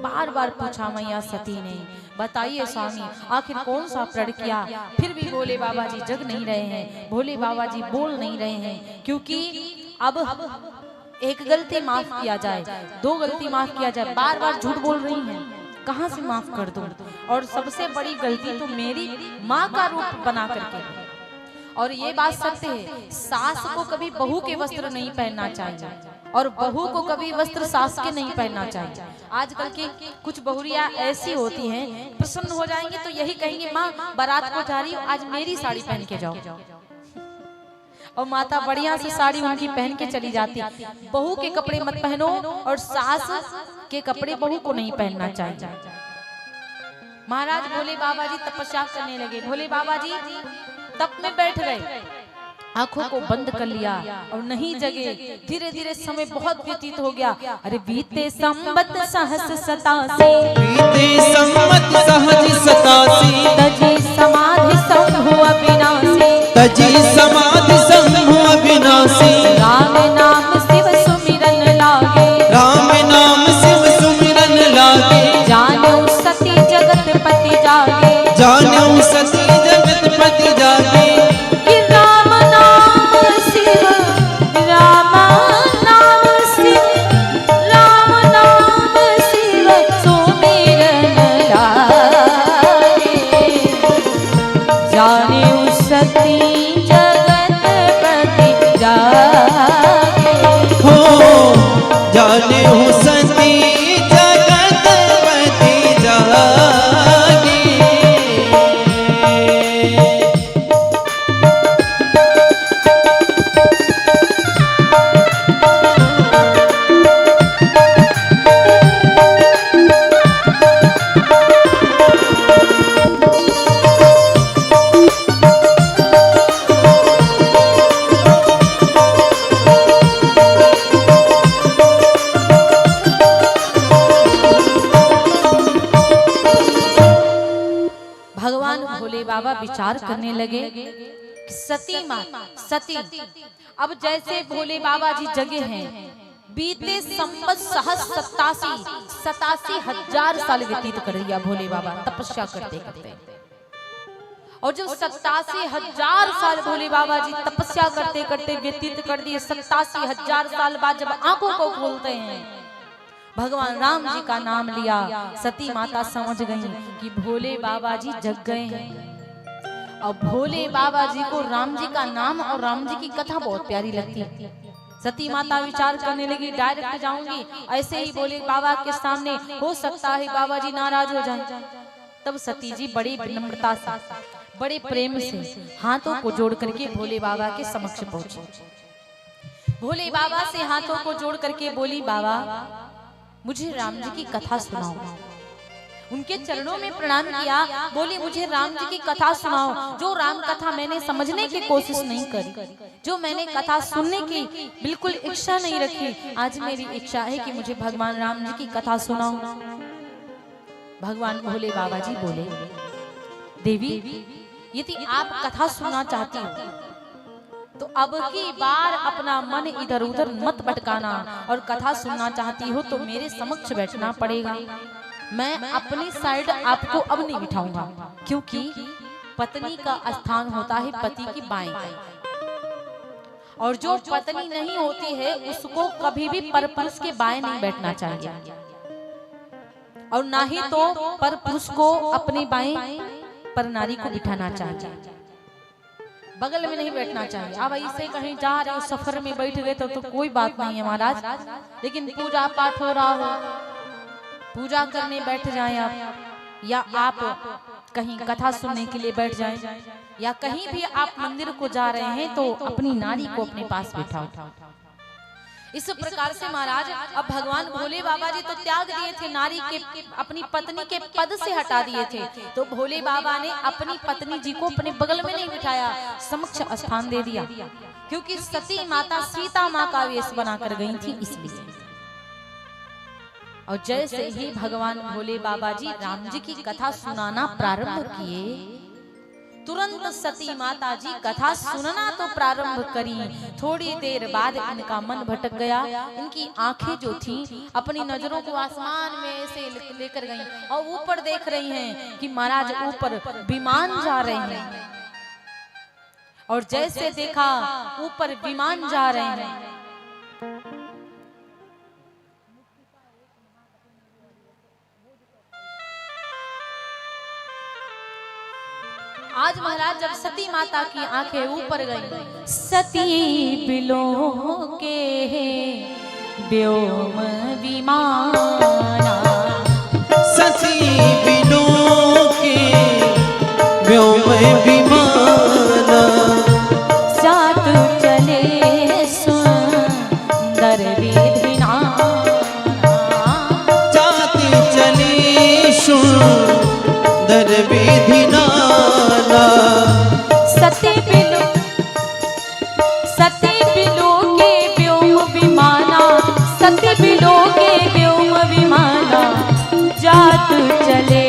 बार बार पूछा मैया सती ने, बताइए स्वामी आखिर कौन सा प्रण किया। फिर भी भोले बाबा जी जग नहीं रहे हैं, भोले बाबा जी बोल नहीं रहे हैं। क्योंकि अब एक गलती माफ किया जाए, दो गलती माफ किया जाए, बार बार झूठ बोल रही हैं, कहाँ से माफ कर दूं। और सबसे बड़ी गलती तो मेरी माँ का रूप बना करके। और ये बात सत्य है, सास को कभी बहू के वस्त्र नहीं पहनना चाहिए और बहू को कभी वस्त्र सास के नहीं पहनना चाहिए। आजकल की कुछ बहुरिया ऐसी होती हैं, प्रसन्न हो जाएंगे तो यही कहेंगे माँ बारात को जा रही हो, आज मेरी साड़ी पहन के जाओ। और माता बढ़िया से साड़ी उनकी पहन के चली जाती। बहू के कपड़े मत पहनो और सास के कपड़े बहू को नहीं पहनना चाहिए। महाराज भोले बाबा जी तपस्या करने लगे। भोले बाबा जी तप में बैठ गए, आंखों को बंद कर लिया और नहीं जगे। धीरे धीरे समय बहुत व्यतीत हो गया। अरे बीते संवत सहस सतासी, बीते संवत सहज सतासी, तजी समाधि शंभु अविनाशी, तजी समाधि शंभु अविनाशी। राम नाम शिव सुमिरन लागे, राम नाम शिव सुमिरन लागे। जानो सती जगत पति जागे, जानो सती जगत पति जागे। कि राम नाम शिव, राम नाम शिव, राम नाम शिव सुमिरन लागे। जाने सती जगत पति जागे, हो जाने हो सती जगत पति जागे। भगवान भोले बाबा विचार करने लगे कि सती माँ सती, अब जैसे भोले बाबा जी जगे हैं, बीते संवत सहस 87,000 साल व्यतीत कर दिया भोले बाबा तपस्या करते करते। और जब 87,000 साल भोले बाबा जी तपस्या करते करते व्यतीत कर दिए, 87,000 साल बाद जब आंखों को खोलते हैं, भगवान राम जी का नाम लिया। सती माता समझ गई कि भोले बाबा जी जग गए हैं। और भोले बाबा जी को राम जी का नाम और राम जी की कथा बहुत प्यारी लगती है। सती माता विचार करने लगी, डायरेक्ट जाऊंगी, ऐसे ही भोले बाबा के सामने, हो सकता है बाबा जी नाराज हो जाए। तब सती जी बड़ी विनम्रता से, बड़े प्रेम से हाथों को जोड़ करके भोले बाबा के समक्ष पहुंची। भोले बाबा से हाथों को जोड़ करके बोली, बाबा मुझे राम जी की कथा सुनाओ। उनके चरणों में प्रणाम किया, बोली मुझे राम जी की कथा सुनाओ। जो राम कथा मैंने समझने की कोशिश नहीं करी, जो मैंने कथा सुनने की बिल्कुल इच्छा नहीं रखी, आज मेरी इच्छा है कि मुझे भगवान राम जी की कथा सुनाओ। भगवान भोले बाबा जी बोले, देवी यदि आप कथा सुनना चाहती हो तो अब की बार अपना मन इधर उधर मत भटकाना, और कथा सुनना चाहती हो तो मेरे समक्ष बैठना पड़ेगा। मैं अपनी साइड आपको अब नहीं बिठाऊंगा, क्योंकि पत्नी का स्थान होता है पति की बाएं, और जो पत्नी नहीं होती है उसको कभी भी परपुरुष के बाएं नहीं बैठना चाहिए, और ना ही तो परपुरुष को अपनी बाएं पर नारी को बिठाना चाहिए, बगल में नहीं बैठना चाहिए। अब ऐसे कहीं जा रहे हो, सफर में बैठ गए तो कोई बात नहीं है महाराज, लेकिन पूजा पाठ हो रहा हो, पूजा करने बैठ जाएं आप, या आप कहीं कथा सुनने के लिए बैठ जाएं, या कहीं भी आप मंदिर को जा रहे हैं तो अपनी नारी को अपने पास बिठाओ। इस प्रकार से महाराज अब भगवान भोले बाबा जी तो त्याग दिए थे, नारी के अपनी पत्नी के पद से हटा दिए थे, तो भोले बाबा ने अपनी पत्नी जी को अपने बगल में नहीं बिठाया, समक्ष स्थान दे दिया, क्योंकि सती माता सीता माँ का वेश बनाकर गई थी इसलिए। और जैसे ही भगवान भोले बाबा जी राम जी की कथा सुनाना प्रारंभ किए, तुरंत सती माता जी कथा सुनना तो प्रारंभ करी। थोड़ी देर बाद इनका मन भटक गया। इनकी आंखें जो थी अपनी नजरों को आसमान में ऐसे लेकर गईं और ऊपर देख रही हैं कि महाराज ऊपर विमान जा रहे हैं। और जैसे देखा ऊपर विमान जा रहे हैं, आज महाराज जब सती माता की आंखें ऊपर गई, सती बिलो के व्योम विमाना, सती बिलो के व्योम विमाना, जात चले सुंदर विधिना, जात चले सुंदर विधिना, सती बिलो के व्योम विमाना, सती बिलो के व्योम विमाना, जात चले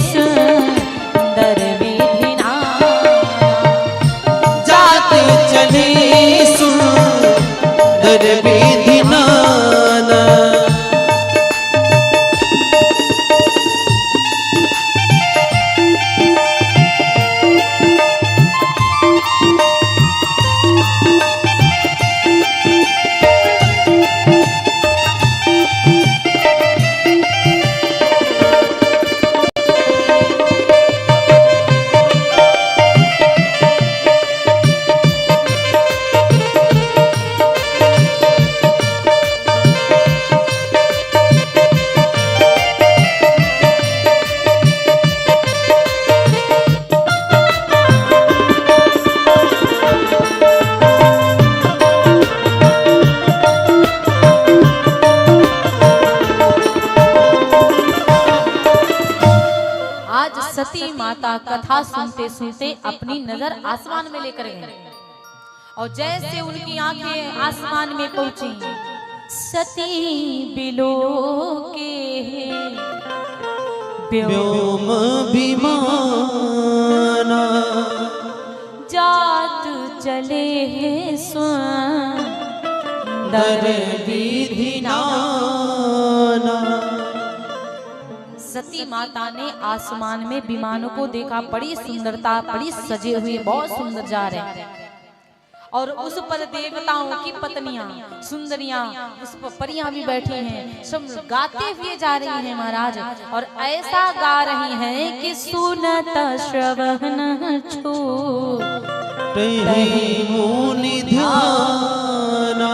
सुंदर विधिना, जात चले सुंदर विधिना। सती माता कथा सुनते सुनते अपनी नजर आसमान में लेकर गए और जैसे उनकी आंखें आसमान में पहुंची, सती बिलो के व्योम विमाना, जात चले सुंदर विधिना। सती माता ने आसमान में विमानों को देखा, बड़ी सुंदरता, बड़ी सजे हुए, बहुत सुंदर जा रहे हैं। और उस पर देवताओं की पत्नियां, सुंदरियां, उस पर परियां भी बैठी हैं, सब गाते हुए जा रही हैं महाराज। और ऐसा गा रही हैं कि सुनत श्रवण छूटे मुनि ध्याना,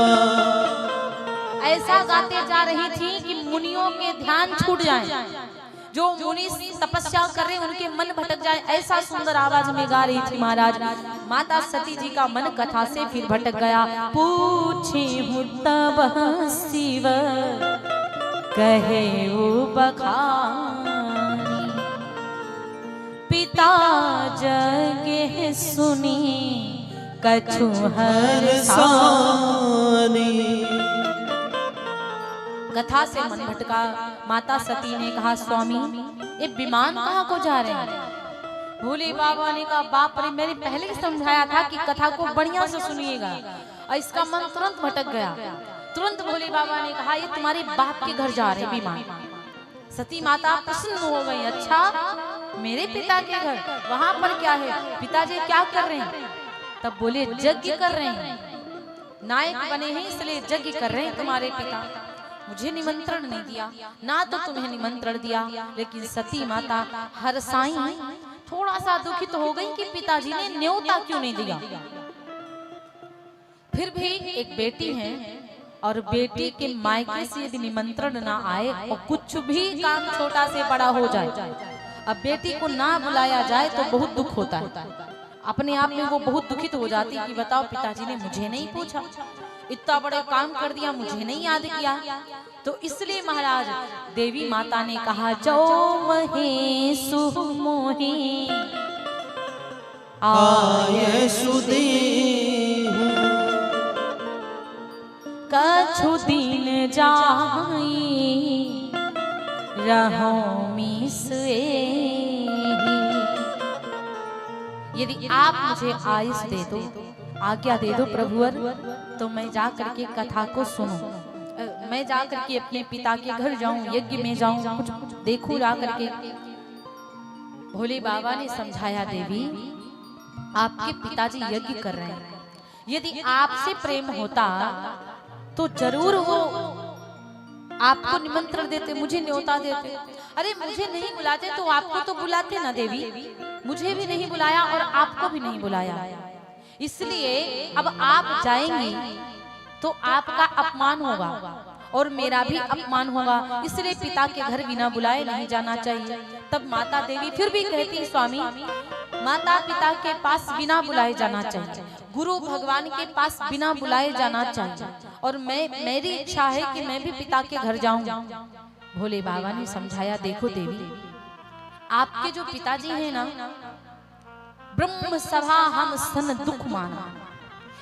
ऐसा गाते जा रही थी कि मुनियों के ध्यान छूट जाएं, जो मुनि तपस्या कर रहे हैं उनके मन भटक जाए, ऐसा सुंदर आवाज में गा रही थी महाराज। माता सती जी का मन कथा से फिर भटक गया। पूछी हूँ तब शिव कहे वो बखानी, पिता जगे सुनी कछु हरसानी। कथा से मन भटका। माता सती ने कहा, स्वामी ये विमान कहाँ को जा रहे हैं? भोले बाबा ने कहा, बाप रे, मैंने पहले ही समझाया था कि कथा को बढ़िया से सुनिएगा। और इसका मन तुरंत भटक गया। तुरंत भोले बाबा ने कहा, ये तुम्हारे बाप के घर जा रहे विमान। सती माता प्रसन्न हो गई। अच्छा, मेरे पिता के घर, वहां पर क्या है? पिताजी क्या कर रहे हैं? तब बोले, यज्ञ कर रहे हैं, नायक बने हैं इसलिए यज्ञ कर रहे हैं तुम्हारे पिता। मुझे निमंत्रण नहीं दिया, ना तो तुम्हें निमंत्रण दिया। लेकिन सती माता हरसाई, थोड़ा सा दुखित हो गई कि पिताजी ने न्योता क्यों नहीं दिया। फिर भी एक बेटी है और बेटी के मायके से यदि निमंत्रण ना आए और कुछ भी काम छोटा से बड़ा हो जाए, अब बेटी को ना बुलाया जाए तो बहुत दुख होता है। अपने आप में वो बहुत दुखित हो जाती कि बताओ, पिताजी ने मुझे नहीं पूछा, इतना बड़े काम कर दिया, मुझे नहीं याद किया। तो इसलिए महाराज देवी माता ने कहा, जो महे सुमोही आये सुदेहु, कछु दिन जाई रहो मिस यदि आप मुझे आयुष दे दो, आज्ञा दे दो प्रभुवर, तो मैं जा करके कथा को सुनूं, मैं जा करके अपने पिता के घर जाऊं, यज्ञ में जाऊं, कुछ देखूं जा करके। भोले बाबा ने समझाया, देवी आपके पिताजी यज्ञ कर रहे हैं, यदि आपसे प्रेम होता तो जरूर वो आपको निमंत्रण देते, मुझे न्योता देते। अरे मुझे नहीं बुलाते तो आपको तो बुलाते ना देवी, मुझे भी नहीं बुलाया और आपको भी नहीं बुलाया, इसलिए अब आप जाएंगी तो आपका अपमान होगा और मेरा भी अपमान होगा, इसलिए पिता के घर बिना बुलाए नहीं जाना चाहिए। तब माता देवी फिर भी कहती, स्वामी माता पिता के पास बिना बुलाए जाना चाहिए, गुरु भगवान के पास बिना बुलाए जाना चाहिए, और मेरी इच्छा है कि मैं भी पिता के घर जाऊं। भोले बाबा ने समझाया, देखो देवी आपके जो पिताजी हैं ना, ब्रह्म सभा हम सन दुख माना।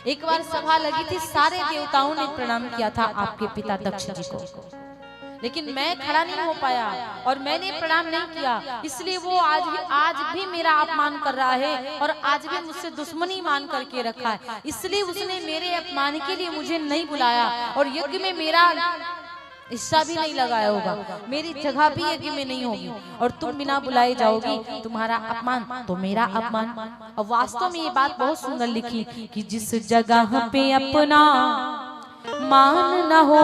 एक बार सभा लगी थी, सारे देवताओं ने प्रणाम किया था आपके पिता दक्ष जी को, लेकिन मैं खड़ा नहीं हो पाया और मैंने प्रणाम नहीं किया, इसलिए वो आज भी मेरा अपमान कर रहा है और आज भी मुझसे दुश्मनी मान करके रखा है, इसलिए उसने मेरे अपमान के लिए मुझे नहीं बुलाया और यज्ञ में मेरा हिस्सा भी नहीं लगाया होगा, मेरी जगह भी यज्ञ में नहीं होगी, और तुम बिना बुलाए जाओगी, तुम्हारा अपमान तो मेरा अपमान। और वास्तव में ये बात बहुत सुंदर लिखी कि जिस जगह पे अपना मान न हो,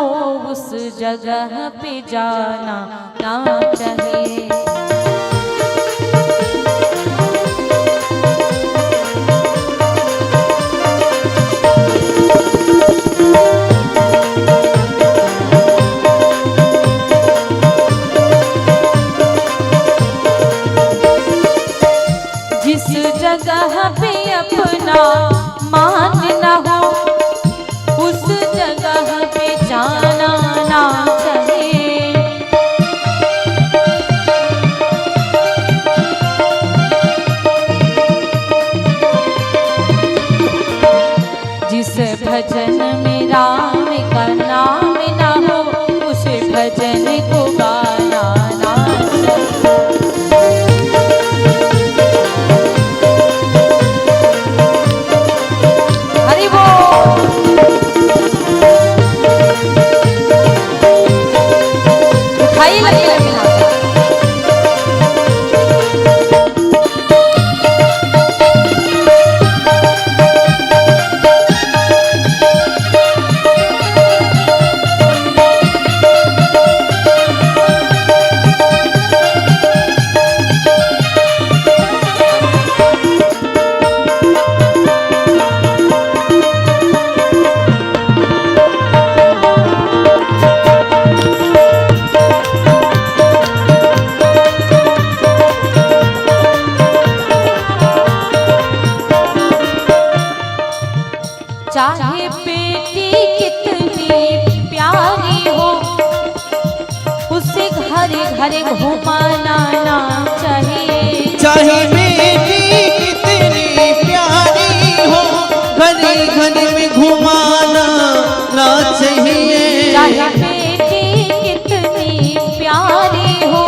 उस जगह पे जाना ना चाहिए। जिस जगह पे अपना मान न हो, उस जगह पे जाना ना चाहिए। जिस भजन में राम का नाम ना हो, उस भजन को गाना ना चाहिए। हरि बोल। उठाइए लगे लगे हाथ। चाहे बेटी कितनी प्यारी हो, उसे घरे घरे घुमाना ना चाहिए। चाहे बेटी कितनी प्यारी हो, घरे घरे में घुमाना ना चाहिए। चाहे बेटी कितनी प्यारी हो,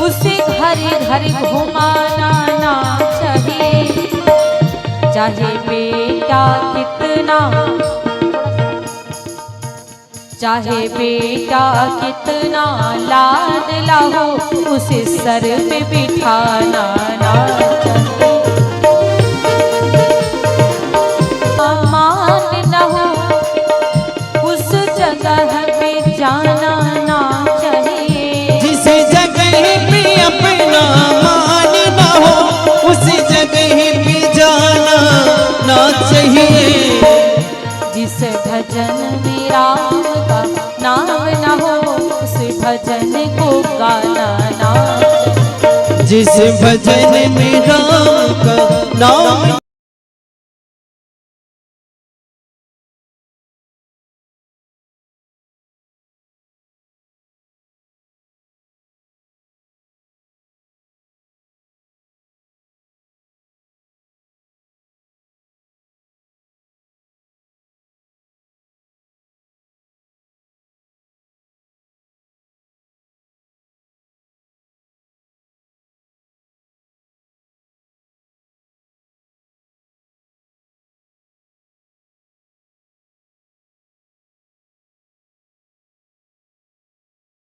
उसे घरे घरे घुमाना ना चाहिए। चाहे बेटा कितना, चाहे बेटा कितना लाडला हो, उसे सर पे बिठाना ना चाहिए। मान न हो, उस जगह पे जाना ना चाहिए। जिस जगह पे अपना मान ना हो, उस जगह पे जाना ना चाहिए। जिस भजन में राम का नाम न हो, उस भजन को गाना ना चाहिए। जिस भजन में राम का नाम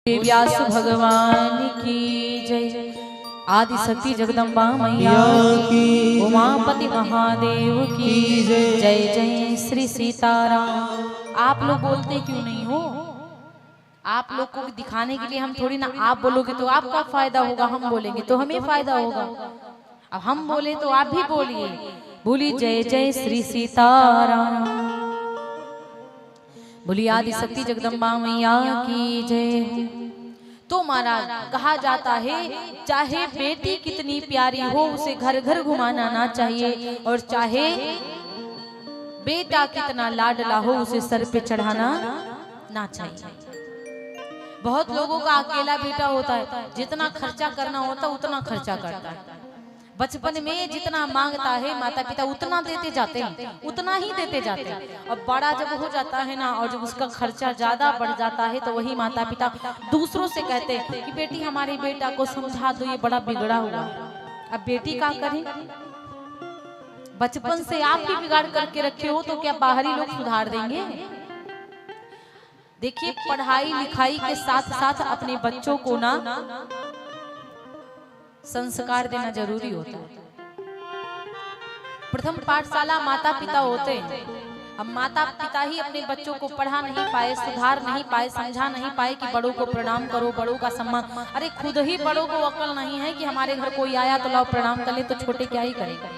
व्यास भगवान की जय। आदि शक्ति जगदम्बा मैया की, उमापति महादेव की जय। जय जय श्री सीताराम। आप लोग बोलते क्यों नहीं हो? आप लोग को दिखाने के लिए हम थोड़ी ना, आप बोलोगे तो आपका फायदा होगा, हम बोलेंगे तो हमें फायदा होगा। अब हम बोले तो आप भी बोलिए, बोली जय जय श्री सीताराम। बोली आदि शक्ति जगदम्बा मैया की जय। तो महाराज कहा जाता है, चाहे बेटी कितनी प्यारी हो उसे घर घर घुमाना ना चाहिए, और चाहे बेटा कितना लाडला हो उसे सर पे चढ़ाना ना चाहिए। बहुत लोगों का अकेला बेटा होता है, जितना खर्चा करना होता उतना खर्चा करता है। बचपन में जितना मांगता है माता पिता उतना देते जाते हैं, उतना ही देते जाते हैं। अब बड़ा जब हो जाता है ना, और जब उसका खर्चा ज्यादा बढ़ जाता है, तो वही माता पिता दूसरों से कहते हैं कि बेटी हमारे बेटा को समझा दो, ये बड़ा बिगड़ा हुआ। अब बेटी क्या करे? बचपन से आप ही बिगाड़ करके रखे हो, तो क्या बाहरी लोग सुधार देंगे? देखिए, पढ़ाई लिखाई के साथ साथ अपने बच्चों को ना संस्कार देना जरूरी होता है। प्रथम पाठशाला माता पिता होते हैं। अब माता पिता ही अपने बच्चों को पढ़ा नहीं पाए, सुधार नहीं पाए, समझा नहीं पाए कि बड़ों को प्रणाम करो, बड़ों का सम्मान। अरे खुद ही बड़ों को अकल नहीं है कि हमारे घर कोई आया तो लाओ प्रणाम कर ले, तो छोटे क्या ही करेगा।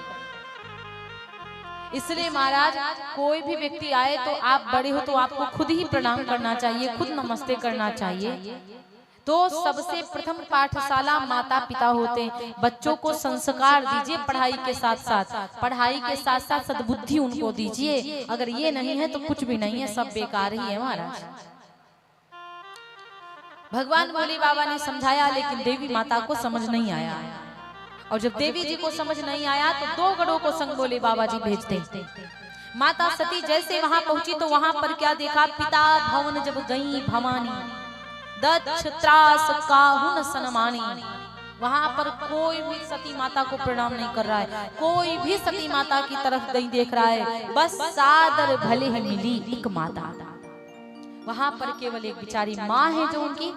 इसलिए महाराज, कोई भी व्यक्ति आए तो आप बड़े हो तो आपको खुद ही प्रणाम करना चाहिए, खुद नमस्ते करना चाहिए। तो सबसे प्रथम पाठशाला माता पिता होते हैं। बच्चों को संस्कार दीजिए, पढ़ाई के साथ साथ सद्बुद्धि उनको दीजिए। अगर ये नहीं है तो कुछ भी नहीं है, सब बेकार ही है महाराज। भगवान भोले बाबा ने समझाया, लेकिन देवी माता को समझ नहीं आया। और जब देवी जी को समझ नहीं आया तो 2 गढ़ों को संग भोले बाबा जी भेजते। माता सती जैसे वहां पहुंची तो वहां पर क्या देखा? पिता भवन जब गई भवानी, दक्ष त्रास काहुन सनमानी। वहां पर कोई भी सती माता को प्रणाम नहीं कर रहा है, कोई भी सती माता की तरफ नहीं देख रहा है। बस सादर भले ही मिली एक माता। वहां पर केवल एक बेचारी माँ है, जो उनकी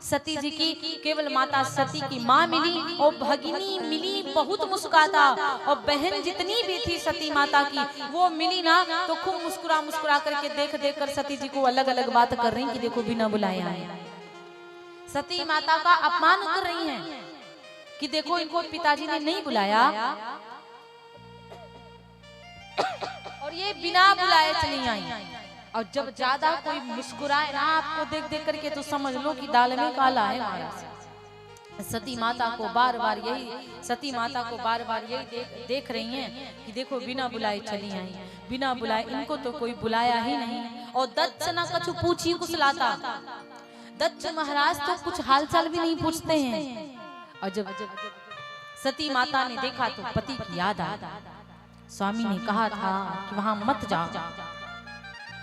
सती जी की केवल माता सती की माँ मिली, और भगिनी मिली बहुत मुस्कुराता। और बहन जितनी भी थी सती माता की, वो मिली ना तो खूब मुस्कुरा मुस्कुरा करके देख देख कर सती जी को अलग अलग बात कर रही कि देखो बिना बुलाए आए। सती माता का अपमान कर रही हैं कि देखो इनको पिताजी ने नहीं बुलाया, और ये बिना बुलाए चली आई। और जब ज्यादा कोई मुस्कुराए ना आपको देख देख करके, तो समझ लो कि दाल में काला है महाराज। सती माता को बार बार यही देख रही हैं कि देखो बिना बुलाए चली आई, बिना बुलाए, इनको तो कोई बुलाया ही नहीं। और दत्त ना कछु पूछी कुशलाता। दत्त महाराज तो कुछ हालचाल भी नहीं पूछते हैं। और जब सती माता ने देखा तो पति की याद आ। स्वामी ने कहा था कि वहां मत जाओ,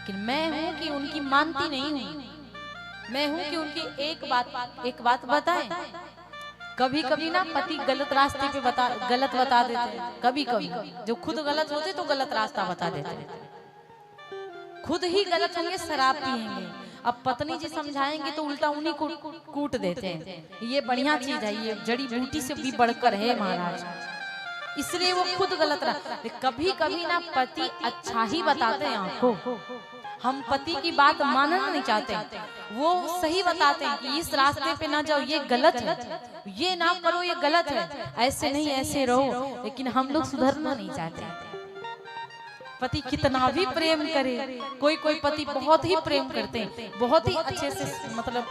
कि मैं हूं कि उनकी मानती नहीं हूं। मैं हूं कि उनकी एक बात बताएं। कभी कभी ना पति गलत रास्ते पे गलत बता देते हैं। कभी कभी जो खुद गलत होते तो गलत रास्ता बता देते। खुद ही गलत होंगे, शराब पिएंगे, अब पत्नी जी समझाएंगे तो उल्टा उन्हीं को कूट देते हैं। ये बढ़िया चीज है, ये जड़ी बूटी से भी बढ़कर है महाराज। इसलिए वो खुद गलत रहा। कभी कभी ना पति अच्छा ही बताते हैं आपको। हम पति की बात मानना नहीं चाहते, वो सही बताते हैं कि इस रास्ते पे ना जाओ, ये गलत है, ये ना करो, ये गलत है, ऐसे नहीं ऐसे रहो। लेकिन हम लोग सुधरना नहीं चाहते। पति कितना भी प्रेम करे, कोई कोई पति बहुत ही प्रेम करते हैं, बहुत ही अच्छे से, मतलब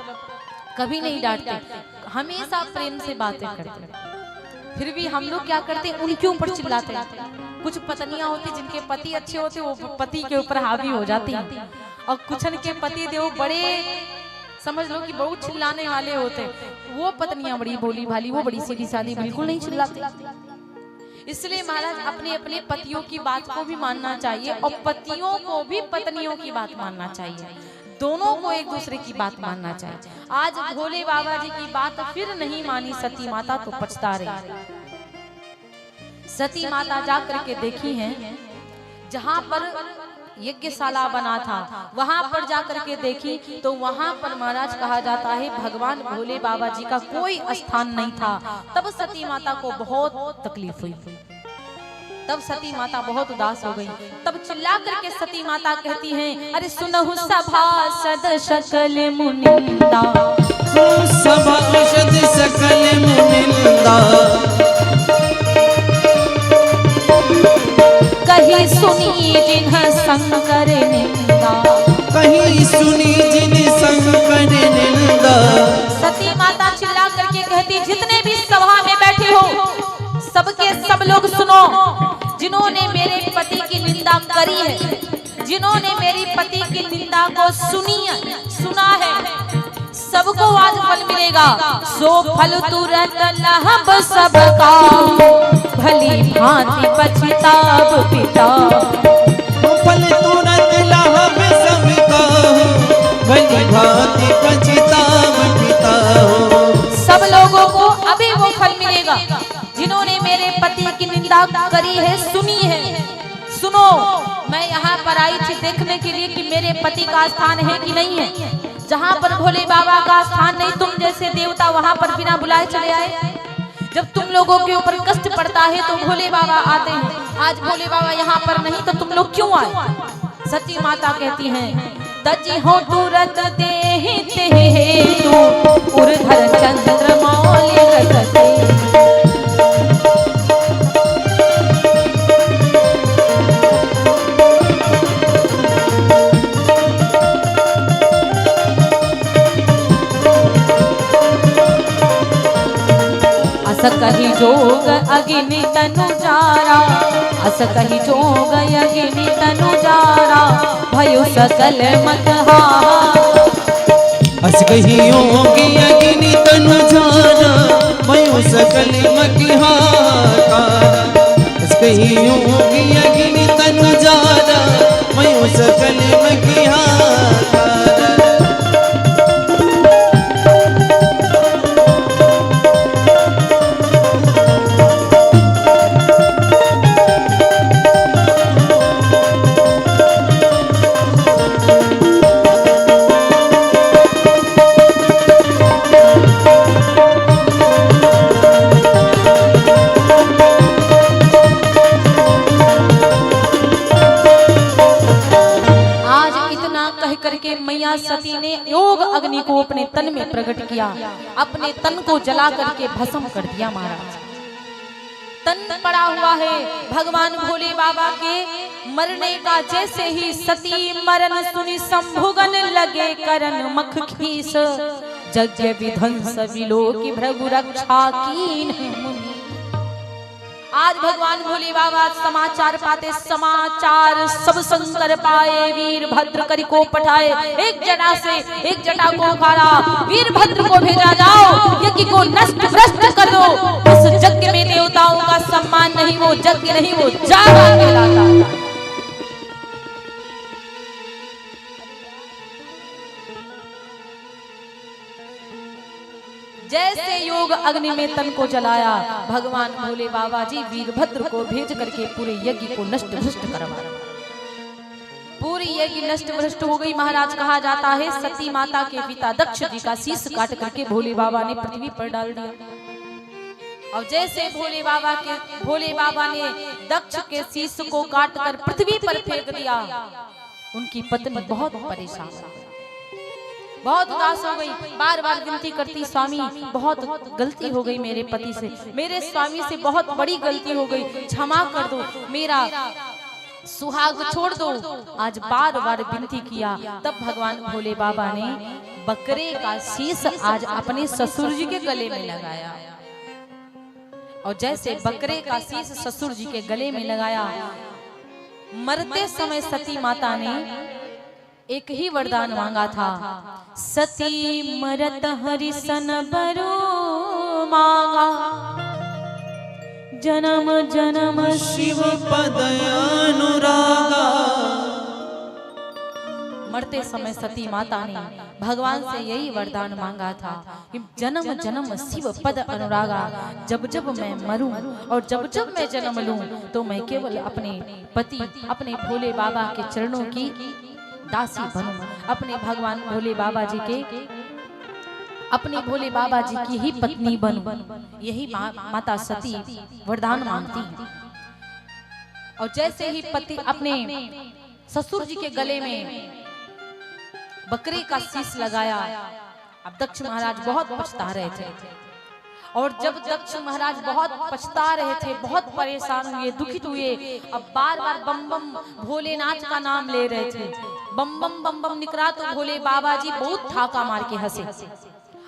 कभी नहीं डांटते, हमेशा प्रेम से बातें करते हैं। फिर भी हम लोग क्या करते हैं, उनके ऊपर चिल्लाते हैं। कुछ पत्नियां होती जिनके पति अच्छे होते, वो पति के ऊपर हावी हो जाती हैं। और कुछ के पति देव बड़े, समझ लो कि बहुत चिल्लाने वाले होते, वो पत्नियां बड़ी भोली भाली, वो बड़ी सीधी सादी, बिल्कुल नहीं चिल्लाती। इसलिए महाराज अपने अपने पतियों की बात को भी मानना चाहिए, और पतियों को भी पत्नियों की बात मानना चाहिए। दोनों को एक दूसरे की बात मानना चाहिए। आज भोले बाबा जी की बात फिर नहीं मानी सती माता, तो पछता रही। सती माता जा करके देखी हैं जहां पर यज्ञशाला बना था, वहां पर जाकर के देखी तो वहां पर महाराज कहा जाता है भगवान भोले बाबा जी का कोई स्थान नहीं था। तब सती माता को बहुत तकलीफ हुई, तब सती माता बहुत उदास हो गई। तब चिल्ला करके सती माता कहती हैं, अरे सुनहु सभासद सकल मुनिंदा, सभासद सकल मुनिंदा, कहीं सुनी जिन्ह शंकर निंदा, कहीं सुनी जिन शंकर निंदा। सती माता चिल्ला करके कहती, जितने भी सभा में बैठे हो सबके सब लोग सुनो, जिन्होंने मेरे पति की निंदा करी है, जिन्होंने मेरी पति की निंदा को सुना है, सबको आज फल मिलेगा। सो फल तुरंत लहब सबका, भली भांति पछताब पिता, फल तुरंत लहब सबका, भली भांति पछताब पिता। सब लोगों को अभी वो फल मिलेगा जिन्होंने मेरे पति की निंदा करी है, सुनी है। सुनो, मैं यहाँ पर आई थी देखने के लिए कि मेरे पति का स्थान है कि नहीं है। जहाँ पर भोले बाबा का स्थान नहीं, तुम जैसे देवता वहाँ पर बिना बुलाए चले आए। जब तुम लोगों के ऊपर कष्ट पड़ता है तो भोले बाबा आते हैं, आज भोले बाबा यहाँ पर नहीं तो तुम लोग क्यों आए? सती माता कहती हैं, तजी हो तुरंत देहिते हेतु, उर्धर चंद्र मौलि रखते। अस कही जोग अग्नि तनु जारा, अस कही जोग अग्नि तनु जारा, भयो सकल मतहा। अस कही योगी अग्नि तनु जारा, भयो सकल मतिहारा। अस कही योगी अग्नि तनु जारा, भयो सकल मतिहारा। मैया सती ने योग अग्नि को अपने तन में प्रकट किया, अपने तन को जला करके भस्म कर दिया। महाराज तन पड़ा हुआ है भगवान भोले बाबा के मरने का। जैसे ही सती मरण सुनी शंभुगन लगे करन मख खीस, यज्ञ विध्वंस विलोकी भृगु रक्षा कीन मुनि। आज भगवान भोले बाबा समाचार पाते, समाचार सब शंकर पाए, वीरभद्र करी को पठाए। एक जटा से एक जटा को उखाड़ा, वीरभद्र को भेजा, जाओ यज्ञ को नष्ट भ्रष्ट कर दो। उस यज्ञ में देवताओं का सम्मान नहीं, वो यज्ञ नहीं, वो जागा कहलाता। जैसे योग अग्नि में तन को जलाया, भगवान भोले बाबा जी वीरभद्र को भेज करके पूरे यज्ञ को नष्ट भ्रष्ट करवाया। पूरी यज्ञ नष्ट भ्रष्ट हो गई। महाराज कहा जाता है सती माता के पिता दक्ष जी का शीश काट करके भोले बाबा ने पृथ्वी पर डाल दिया। और जैसे भोले बाबा ने दक्ष के शीश को काट कर पृथ्वी पर फेंक दिया, उनकी पत्नी बहुत परेशान, बहुत उदास हो गई। बार बार विनती करती, स्वामी बहुत गलती हो गई मेरे पति से, मेरे स्वामी से बहुत बड़ी गलती हो गई, क्षमा कर दो, मेरा सुहाग छोड़ दो। आज बार बार विनती किया, तब भगवान भोले बाबा ने बकरे का शीश आज अपने ससुर जी के गले में लगाया। और जैसे बकरे का शीश ससुर जी के गले में लगाया, मरते समय सती माता ने एक ही वरदान मांगा था, सती मरत हरिसन बरो मांगा, जन्म जन्म शिव पद अनुरागा। मरते समय सती माता ने भगवान से यही वरदान मांगा था कि जन्म जन्म शिव पद अनुरागा, जब जब मैं मरूं और जब जब मैं जन्म लूं तो मैं केवल अपने पति अपने भोले बाबा के चरणों की दासी बनूं, अपने भगवान भोले बाबा जी के अपने भोले बाबा जी की ही पत्नी बनूं। यही माता सती वरदान मांगती है। और जैसे ही पति अपने ससुर जी के गले में बकरे का शीश लगाया, अब दक्ष महाराज बहुत पछता रहे थे। और जब दक्ष महाराज बहुत पछता रहे थे, बहुत परेशान हुए, दुखित हुए, अब बार बार बम बम भोलेनाथ का नाम ले रहे थे। बम बम बम बम निकला तो भोले बाबा जी बहुत ठाका मार के हंसे।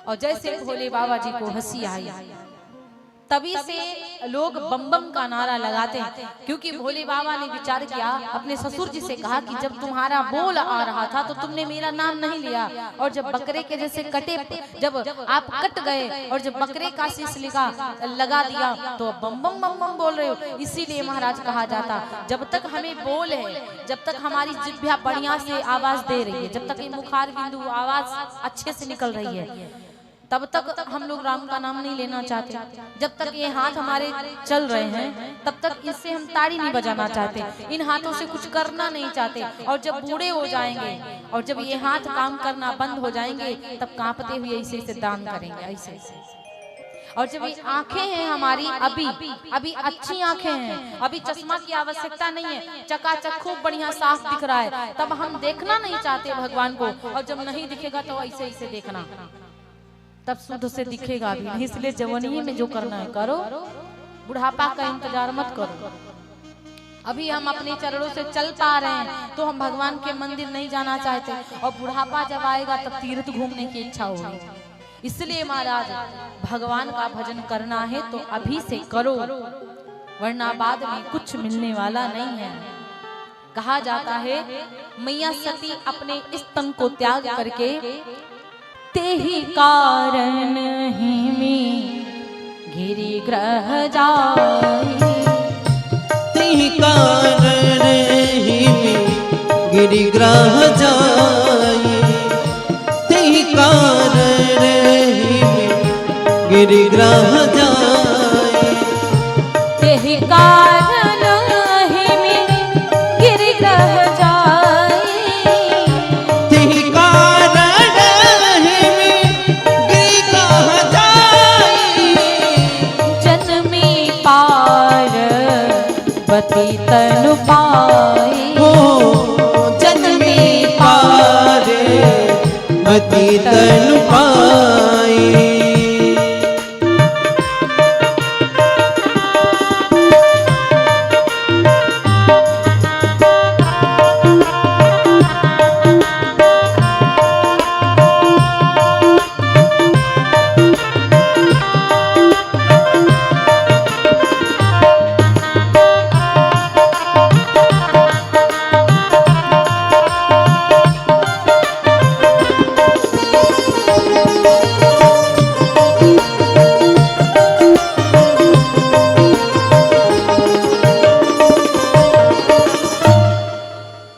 और जैसे भोले बाबा जी को हंसी आई, तभी से लोग बम बम का नारा लगाते हैं, क्योंकि भोले बाबा ने विचार किया, अपने ससुर जी से कहा कि जब तुम्हारा बोल आ रहा था तो तुमने मेरा नाम नहीं लिया, और जब बकरे के जैसे कटे, जब आप कट गए और जब बकरे का शीश लगा दिया तो बम बम बम बम बोल रहे हो। इसीलिए महाराज कहा जाता, जब तक हमें बोल है, जब तक हमारी जिह्वा बढ़िया से आवाज दे रही है, जब तक ये मुखार बिंदु आवाज अच्छे से निकल रही है, तब तक हम लोग राम का नाम नहीं लेना चाहते। जब तक ये हाथ हमारे चल रहे हैं तब तक इससे हम ताड़ी नहीं बजाना चाहते, इन हाथों से कुछ करना नहीं चाहते। और जब बूढ़े हो जाएंगे और जब ये हाथ काम करना बंद हो जाएंगे तब कांपते हुए ऐसे ऐसे दान करेंगे, ऐसे ऐसे। और जब ये आंखें हैं हमारी अभी अच्छी आंखें हैं, अभी चश्मा की आवश्यकता नहीं है, चकाचक खूब बढ़िया साफ दिख रहा है, तब हम देखना नहीं चाहते भगवान को। और जब नहीं दिखेगा तो ऐसे ऐसे देखना, तब शुद्ध से दिखेगा भी नहीं। इसलिए जवानी में जो करना है करो, बुढ़ापा का इंतजार मत करो। अभी हम अपने चरणों से चल पा रहे हैं तो हम भगवान के मंदिर नहीं जाना चाहते, और बुढ़ापा जब आएगा तब तीर्थ घूमने की इच्छा होगी। इसलिए महाराज भगवान का भजन करना है तो अभी से करो, वरना बाद में कुछ मिलने वाला नहीं है। कहा जाता है मैया सती अपने इस तन को त्याग करके तेहि कारण हिमी गिरिग्रह जाई, तेहि कारण हिमी गिरिग्रह जाई, तेहि कारण हिमी गिरिग्रह जाई, तेहि कारण हिमी गिरिग्रह जाई, तेहि कारण हिमी गिरिग्रह जाई, जन्मी पार्वती तनु पाई, हो जन्मी पार्वती तनु पाई।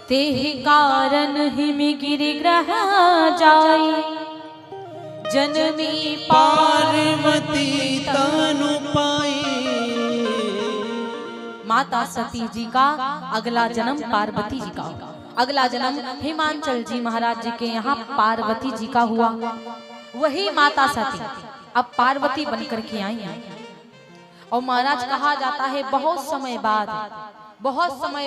तेहि कारण हिमि गिरिग्रह जाई, जन्मी पार्वती तनु पाई। माता सती जी का अगला जन्म पार्वती जी का होगा। अगला जन्म हिमांचल जी महाराज जी के यहाँ पार्वती जी का हुआ। वही माता सती अब पार्वती बनकर के आई हैं। और महाराज कहा जाता है बहुत समय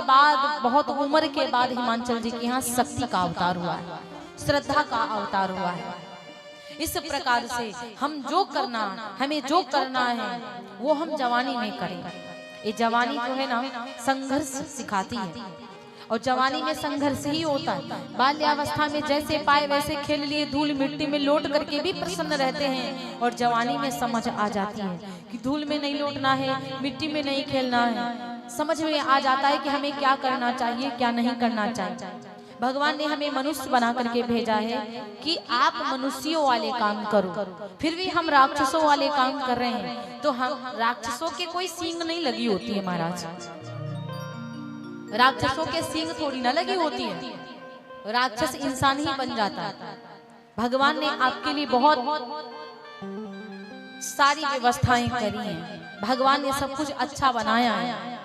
बाद, बहुत उम्र के बाद हिमांचल जी के यहाँ शक्ति का अवतार हुआ है, श्रद्धा का अवतार हुआ है। इस प्रकार से हम जो करना, हमें जो करना है वो हम जवानी में करें। ये जवानी जो है ना संघर्ष सिखाती है, और जवानी में संघर्ष ही होता है। बाल्यावस्था में जैसे पाए वैसे खेल लिए, धूल मिट्टी में लौट करके भी प्रसन्न रहते हैं, और जवानी में समझ आ जाती है कि धूल में नहीं लौटना है, मिट्टी में नहीं खेलना है। समझ में आ जाता है कि हमें क्या करना चाहिए, क्या नहीं करना चाहिए। भगवान ने हमें मनुष्य बना करके भेजा है कि आप मनुष्यों वाले काम करो। फिर भी हम राक्षसों वाले काम कर रहे हैं, तो हम राक्षसों के कोई सींग नहीं लगी होती है महाराज, राक्षसों के सींग थोड़ी ना लगी होती है। राक्षस इंसान ही बन जाता है। भगवान ने आपके लिए बहुत सारी व्यवस्थाएं करी हैं। भगवान ने सब कुछ अच्छा बनाया है।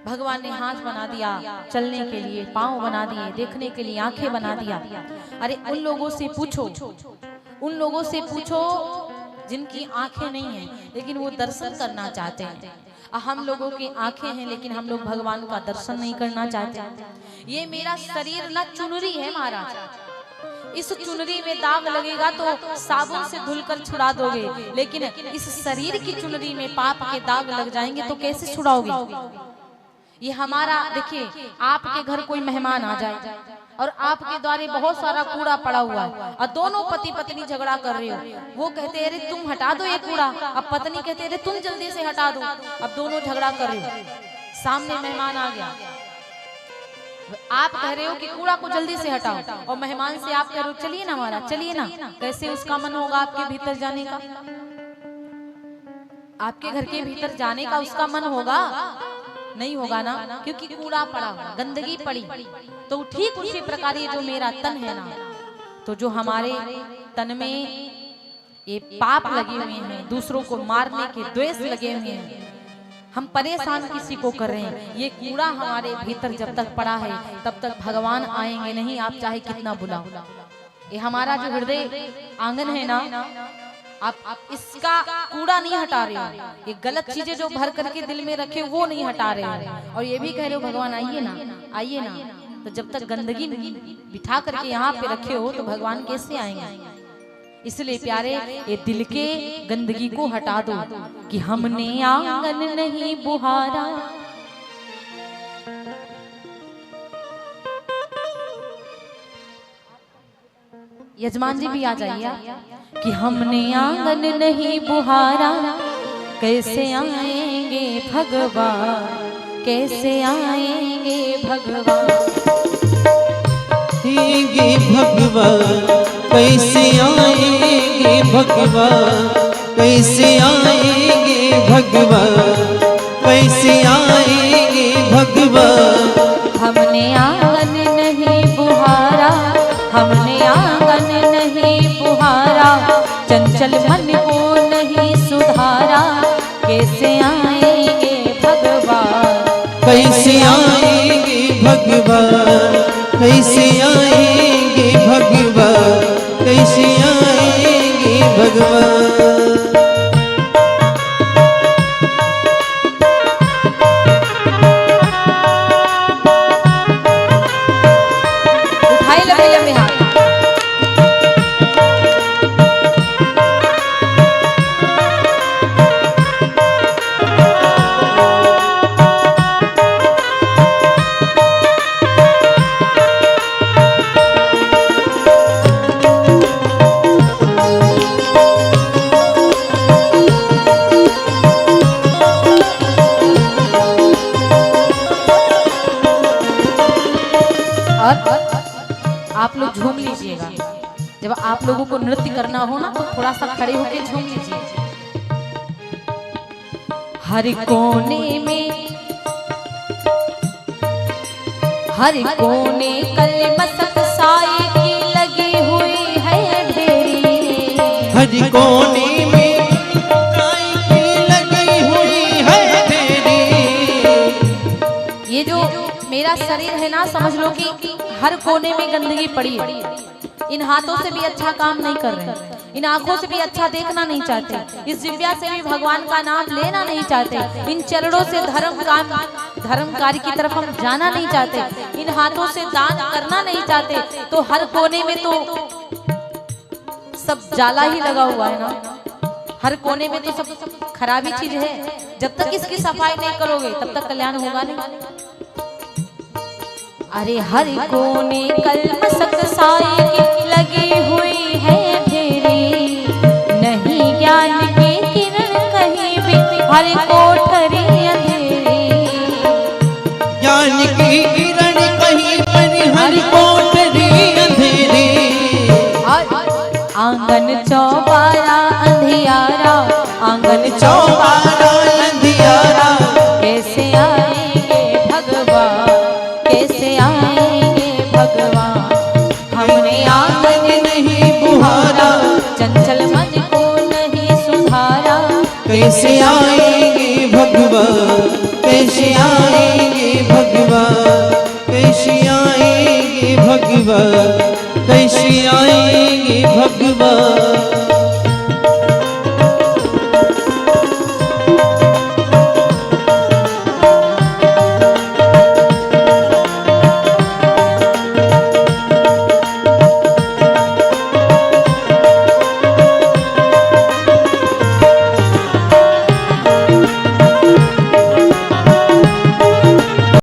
भगवान ने हाथ बना दिया चलने के लिए, पांव बना दिए देखने के लिए, आंखें बना दिया। अरे उन लोगों से पूछो जिनकी आंखें नहीं हैं लेकिन वो दर्शन करना चाहते हैं। हम लोगों की आंखें हैं लेकिन हम लोग भगवान का दर्शन नहीं करना चाहते। ये मेरा शरीर ना चुनरी है महाराज, इस चुनरी में दाग लगेगा तो साबुन से धुलकर छुड़ा दोगे, लेकिन इस शरीर की चुनरी में पाप के दाग लग जाएंगे तो कैसे छुड़ाओगे। ये हमारा देखिए, आपके घर कोई मेहमान आ जाए और आपके द्वारे बहुत सारा कूड़ा पड़ा हुआ है और दोनों पति पत्नी झगड़ा कर रहे हो, वो कहते अरे तुम हटा दो ये कूड़ा, अब पत्नी कहते अरे तुम जल्दी से हटा दो, अब दोनों झगड़ा कर रहे हो। सामने मेहमान आ गया, आप कह रहे हो कि कूड़ा को जल्दी से हटाओ और मेहमान से आप कह रहे हो चलिए ना महाराज चलिए ना, कैसे उसका मन होगा आपके भीतर जाने का? आपके घर के भीतर जाने का उसका मन होगा? नहीं होगा ना, क्योंकि कूड़ा पड़ा, गंदगी पड़ी। तो ठीक उसी प्रकार ये जो मेरा तन है ना, तो जो हमारे तन में ये पाप लगे हुए हैं, दूसरों को मारने के द्वेष लगे हुए हैं, हम परेशान किसी को कर रहे हैं, ये कूड़ा हमारे भीतर जब तक पड़ा है तब तक भगवान आएंगे नहीं, आप चाहे कितना बुलाओ। ये हमारा जो हृदय आंगन है ना, आप इसका कूड़ा नहीं हटा रहे हो, ये गलत चीजें जो भर करके दिल में रखे वो नहीं हटा रहे हो, और ये भी कह रहे हो भगवान आइए ना आइए ना। तो जब तक गंदगी बिठा करके यहाँ पे रखे हो तो भगवान कैसे आएंगे? इसलिए प्यारे ये दिल के गंदगी को हटा दो कि हमने आंगन नहीं बुहारा। यजमान जी भी आ जाइए कि हमने आंगन नहीं बुहारा, कैसे आएंगे भगवान, कैसे आएंगे भगवान, आएंगे भगवान, कैसे आएंगे भगवान, कैसे आएंगे भगवान, कैसे आएंगे भगवान। हमने आंगन नहीं बुहारा, हमने आंगन नहीं बुहारा, चंचल मन को नहीं सुधारा, कैसे आएंगे भगवान, कैसे आएंगे भगवान, कैसे आएंगे भगवान, कैसे आएंगे भगवान। उठाए लंबे लंबे हाथ। आप लोग झूम लीजिएगा, जब आप लोगों को नृत्य करना हो ना तो थोड़ा सा खड़े होकर झूम लीजिए। हर कोने में, हर कोने कलमसत साए की लगी हुई है ढेरी, हर कोने में साए की लगी हुई है ढेरी। ये जो मेरा शरीर है ना, समझ लो कि हर कोने में गंदगी पड़ी है। इन हाथों से भी अच्छा काम नहीं कर रहे, इन आंखों से भी अच्छा देखना नहीं चाहते, इस जिह्वा से भी भगवान का नाम लेना नहीं चाहते, इन चरणों से धर्म कार्य की तरफ हम जाना नहीं चाहते, इन हाथों से दान करना नहीं चाहते। तो हर कोने में तो सब जाला ही लगा हुआ है ना, हर कोने में तो सब खराबी चीज है। जब तक इसकी सफाई नहीं करोगे तब तक कल्याण होगा नहीं। अरे हर कोने कलमसत साए की लगी हुई है ढेरी, नहीं ज्ञान की किरण कहीं भी हर कोठरी अंधेरी, ज्ञान की किरण कहीं पर हर कोठरी अंधेरी। आंगन चौबारा अंधियारा, आंगन चौबारा अंधियारा, कैसे आएंगे भगवान, कैसे आएंगे भगवान। कैसे आएंगे भगवान, कैसे आएंगे भगवान, कैसे आएंगे भगवान।